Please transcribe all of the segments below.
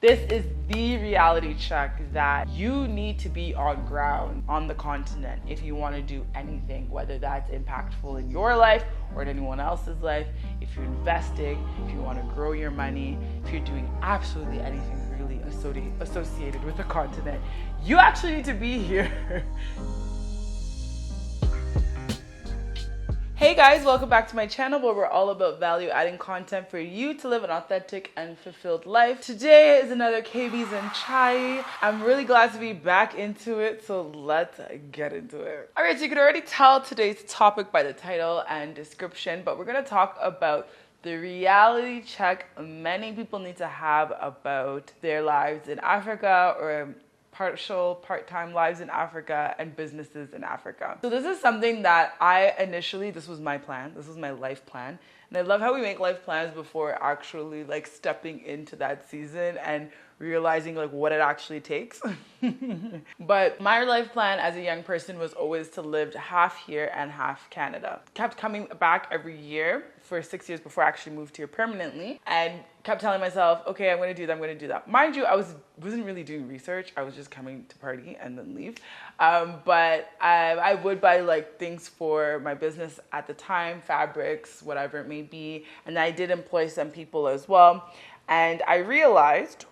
This is the reality check that you need to be on ground on the continent if you want to do anything, whether that's impactful in your life or in anyone else's life. If you're investing, if you want to grow your money, if you're doing absolutely anything really associated with the continent, you actually need to be here. Hey guys, welcome back to my channel where we're all about value adding content for you to live an authentic and fulfilled life. Today is another KB's and Chai. I'm really glad to be back into it, so let's get into it. Alright, so you can already tell today's topic by the title and description, but we're going to talk about the reality check many people need to have about their lives in Africa or part-time lives in Africa and businesses in Africa. So this is something that this was my plan. This was my life plan. And I love how we make life plans before actually stepping into that season and realizing what it actually takes. But my life plan as a young person was always to live half here and half Canada. Kept coming back every year for 6 years before I actually moved here permanently, and kept telling myself, okay, I'm going to do that. Mind you, I wasn't really doing research. I was just coming to party and then leave. But I would buy things for my business at the time, fabrics, whatever it may be. And I did employ some people as well. And I realized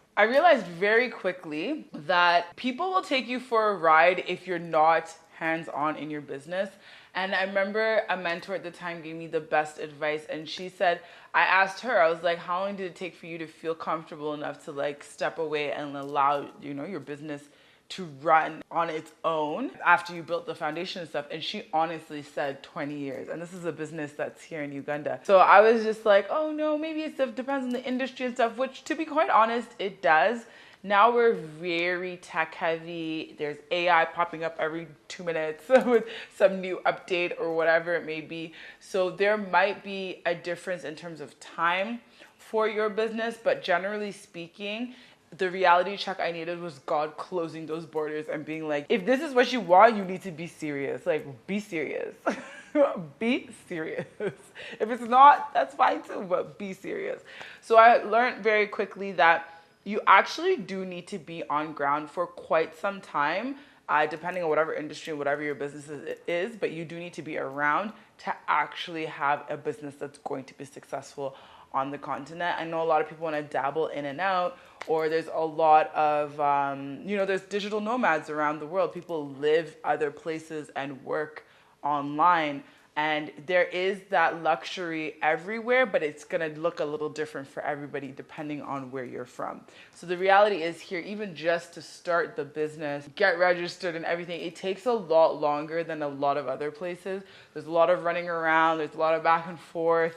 very quickly that people will take you for a ride if you're not hands-on in your business. And I remember a mentor at the time gave me the best advice, and she said, I asked her, I was like, how long did it take for you to feel comfortable enough to step away and allow, your business to run on its own after you built the foundation and stuff? And she honestly said 20 years. And this is a business that's here in Uganda. So I was just like, oh no, maybe it depends on the industry and stuff, which to be quite honest, it does. Now we're very tech heavy. There's AI popping up every 2 minutes with some new update or whatever it may be. So there might be a difference in terms of time for your business, but generally speaking, the reality check I needed was God closing those borders and being like, if this is what you want, you need to be serious. Be serious. Be serious. If it's not, that's fine too, but be serious. So I learned very quickly that you actually do need to be on ground for quite some time, depending on whatever industry, whatever your business is, but you do need to be around to actually have a business that's going to be successful on the continent. I know a lot of people want to dabble in and out, or there's a lot of, there's digital nomads around the world. People live other places and work online. And there is that luxury everywhere, but it's going to look a little different for everybody depending on where you're from. So the reality is here, even just to start the business, get registered and everything, it takes a lot longer than a lot of other places. There's a lot of running around. There's a lot of back and forth.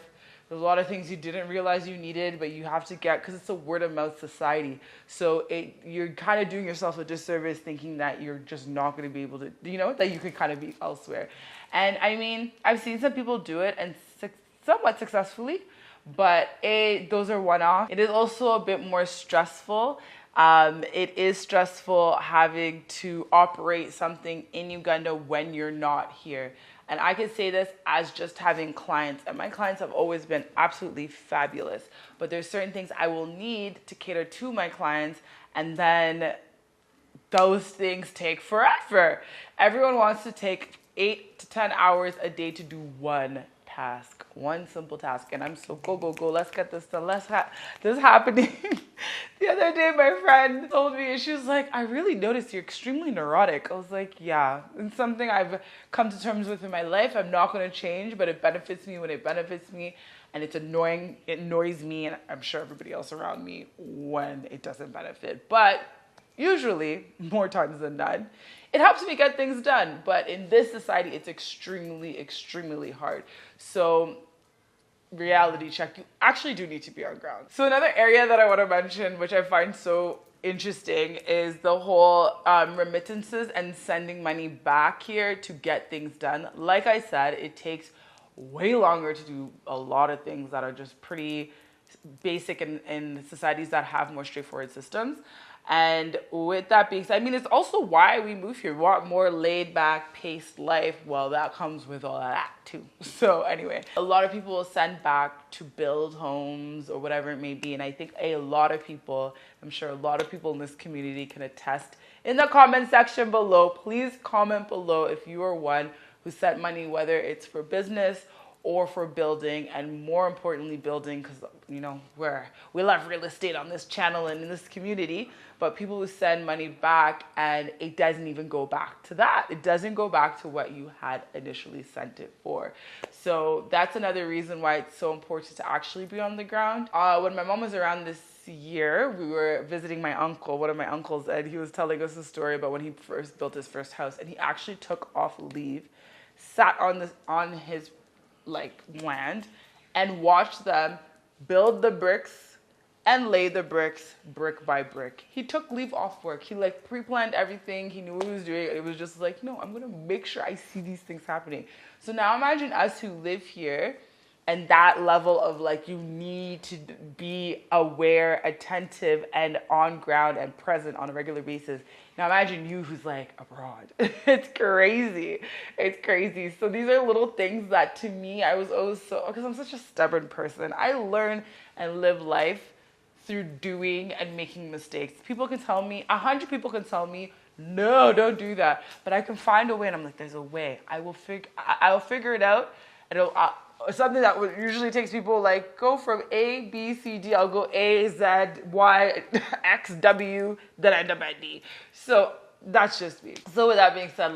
There's a lot of things you didn't realize you needed, but you have to get, because it's a word of mouth society. So you're kind of doing yourself a disservice thinking that you're just not going to be able to, that you could kind of be elsewhere. And I mean, I've seen some people do it and somewhat successfully, but those are one-off. It is also a bit more stressful. It is stressful having to operate something in Uganda when you're not here. And I can say this as just having clients, and my clients have always been absolutely fabulous. But there's certain things I will need to cater to my clients, and then those things take forever. Everyone wants to take 8 to 10 hours a day to do one task, one simple task. And I'm so go, let's get this done. This is happening. The other day, my friend told me, she was like, I really noticed you're extremely neurotic. I was like, yeah, it's something I've come to terms with in my life. I'm not going to change, but it benefits me when it benefits me. And it's annoying. It annoys me, and I'm sure everybody else around me when it doesn't benefit. But usually, more times than none, it helps me get things done. But in this society, it's extremely, extremely hard. So reality check, you actually do need to be on ground. So another area that I want to mention, which I find so interesting, is the whole remittances and sending money back here to get things done. Like I said, it takes way longer to do a lot of things that are just pretty basic in societies that have more straightforward systems. And with that being said, I mean, it's also why we move here. We want more laid back, paced life. Well, that comes with all of that too. So anyway, a lot of people will send back to build homes or whatever it may be. And I think a lot of people, I'm sure a lot of people in this community can attest in the comment section below. Please comment below if you are one who sent money, whether it's for business or for building, and more importantly building, because you know we love real estate on this channel and in this community. But people who send money back and it doesn't even go back to that, it doesn't go back to what you had initially sent it for. So that's another reason why it's so important to actually be on the ground. When my mom was around this year, we were visiting my uncle, one of my uncles, and he was telling us a story about when he first built his first house, and he actually took off leave, sat on his land, and watch them build the bricks and lay the bricks brick by brick. He took leave off work. He pre-planned everything. He knew what he was doing. It was just like, no, I'm gonna make sure I see these things happening. So now imagine us who live here and that level of you need to be aware, attentive, and on ground and present on a regular basis. Now imagine you who's abroad. It's crazy. It's crazy. So these are little things that to me, I was always because I'm such a stubborn person. I learn and live life through doing and making mistakes. People can tell me, 100 people can tell me, no, don't do that. But I can find a way, and I'm like, there's a way. I'll figure it out, and something that usually takes people go from A, B, C, D. I'll go A, Z, Y, X, W, then I end up at D. So that's just me. So with that being said,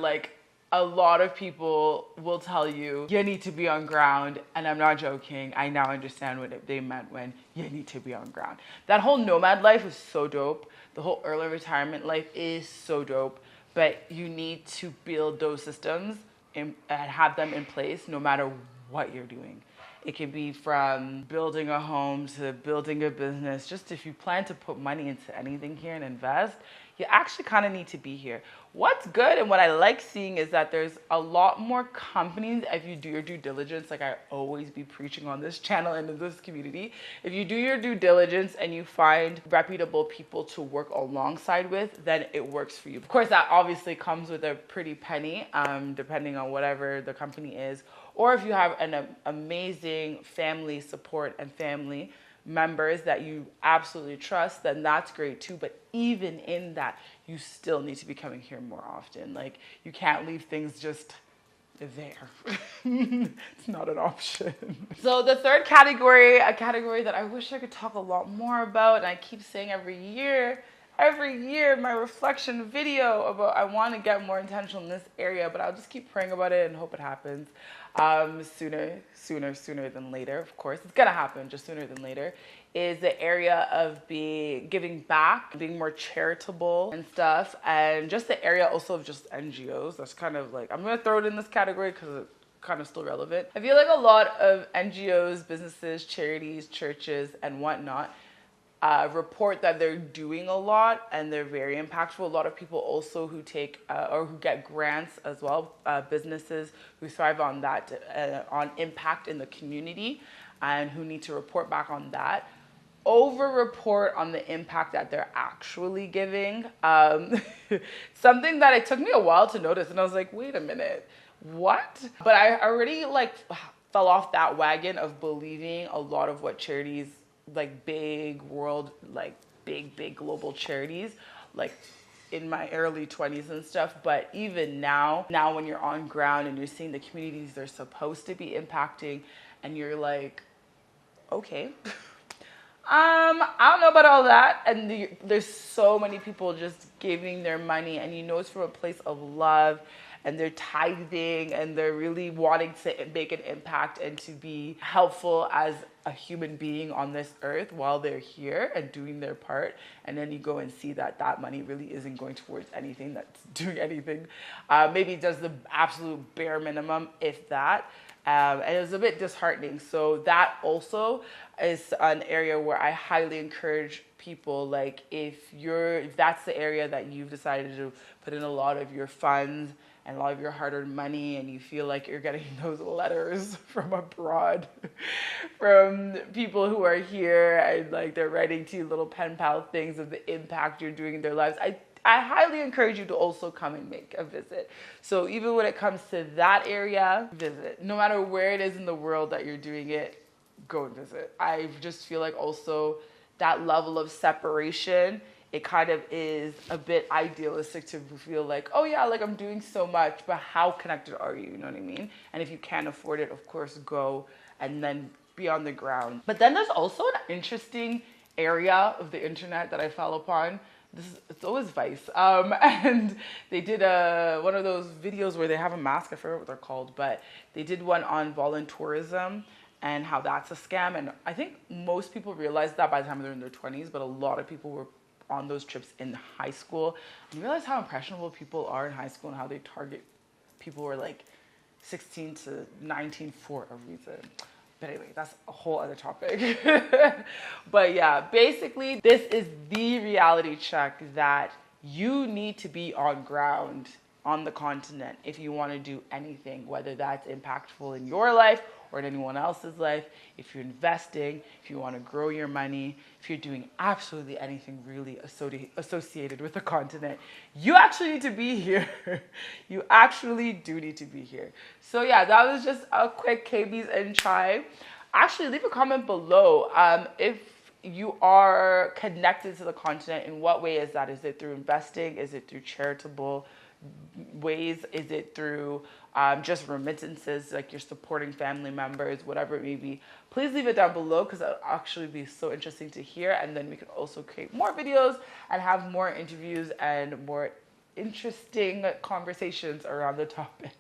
a lot of people will tell you, you need to be on ground. And I'm not joking. I now understand what they meant when you need to be on ground. That whole nomad life is so dope. The whole early retirement life is so dope. But you need to build those systems and have them in place no matter what you're doing. It can be from building a home to building a business. Just if you plan to put money into anything here and invest, you actually kind of need to be here. What's good and what I like seeing is that there's a lot more companies, if you do your due diligence, I always be preaching on this channel and in this community. If you do your due diligence and you find reputable people to work alongside with, then it works for you. Of course, that obviously comes with a pretty penny, depending on whatever the company is. Or if you have an amazing family support and family members that you absolutely trust, then that's great too. But even in that, you still need to be coming here more often. You can't leave things just there. It's not an option. So the third category, a category that I wish I could talk a lot more about, and I keep saying every year my reflection video about I want to get more intentional in this area, but I'll just keep praying about it and hope it happens sooner than later. Of course, it's gonna happen just sooner than later. Is the area of giving back, being more charitable and stuff, and just the area also of just NGOs. That's kind of I'm gonna throw it in this category because it's kind of still relevant. I feel a lot of NGOs, businesses, charities, churches, and whatnot report that they're doing a lot and they're very impactful. A lot of people also who take or who get grants as well, businesses who thrive on that, on impact in the community, and who need to report back on that. Over-report on the impact that they're actually giving. Something that it took me a while to notice, and I was like, wait a minute, what? But I already fell off that wagon of believing a lot of what charities, big world, big global charities, in my early 20s and stuff. But even now when you're on ground and you're seeing the communities they're supposed to be impacting, and you're okay, I don't know about all that. And there's so many people just giving their money, and it's from a place of love, and they're tithing, and they're really wanting to make an impact and to be helpful as a human being on this earth while they're here and doing their part. And then you go and see that money really isn't going towards anything that's doing anything. Maybe it does the absolute bare minimum, if that. And it was a bit disheartening. So that also is an area where I highly encourage people, if that's the area that you've decided to put in a lot of your funds and a lot of your hard-earned money, and you feel like you're getting those letters from abroad from people who are here, and like they're writing to you little pen pal things of the impact you're doing in their lives, I highly encourage you to also come and make a visit. So even when it comes to that area, visit. No matter where it is in the world that you're doing it, go and visit. I just feel like also that level of separation, it kind of is a bit idealistic to feel like, oh yeah, like I'm doing so much, but how connected are you? You know what I mean? And if you can't afford it, of course, go and then be on the ground. But then there's also an interesting area of the internet that I fell upon. It's always Vice. And they did one of those videos where they have a mask, I forget what they're called, but they did one on volunteerism and how that's a scam. And I think most people realize that by the time they're in their 20s, but a lot of people were on those trips in high school. And you realize how impressionable people are in high school and how they target people who are like 16 to 19 for a reason. But anyway, that's a whole other topic. But yeah, basically, this is the reality check that you need to be on ground on the continent if you want to do anything, whether that's impactful in your life or in anyone else's life, if you're investing, if you want to grow your money, if you're doing absolutely anything really associated with the continent, you actually need to be here. You actually do need to be here. So yeah, that was just a quick KBs and chai. Actually, leave a comment below if you are connected to the continent. In what way is that? Is it through investing? Is it through charitable ways? Is it through just remittances, like you're supporting family members, whatever it may be? Please leave it down below because it'll actually be so interesting to hear, and then we can also create more videos and have more interviews and more interesting conversations around the topic.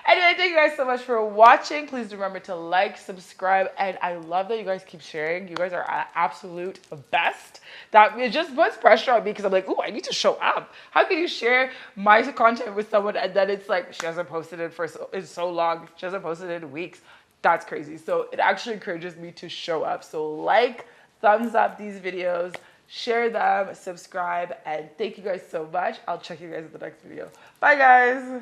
Anyway, thank you guys so much for watching. Please remember to like, subscribe, and I love that you guys keep sharing. You guys are absolute best. That it just puts pressure on me because I'm like, ooh, I need to show up. How can you share my content with someone and then it's like she hasn't posted it in so long, she hasn't posted it in weeks? That's crazy. So it actually encourages me to show up. So like, thumbs up these videos, share them, subscribe, and thank you guys so much. I'll check you guys in the next video. Bye guys.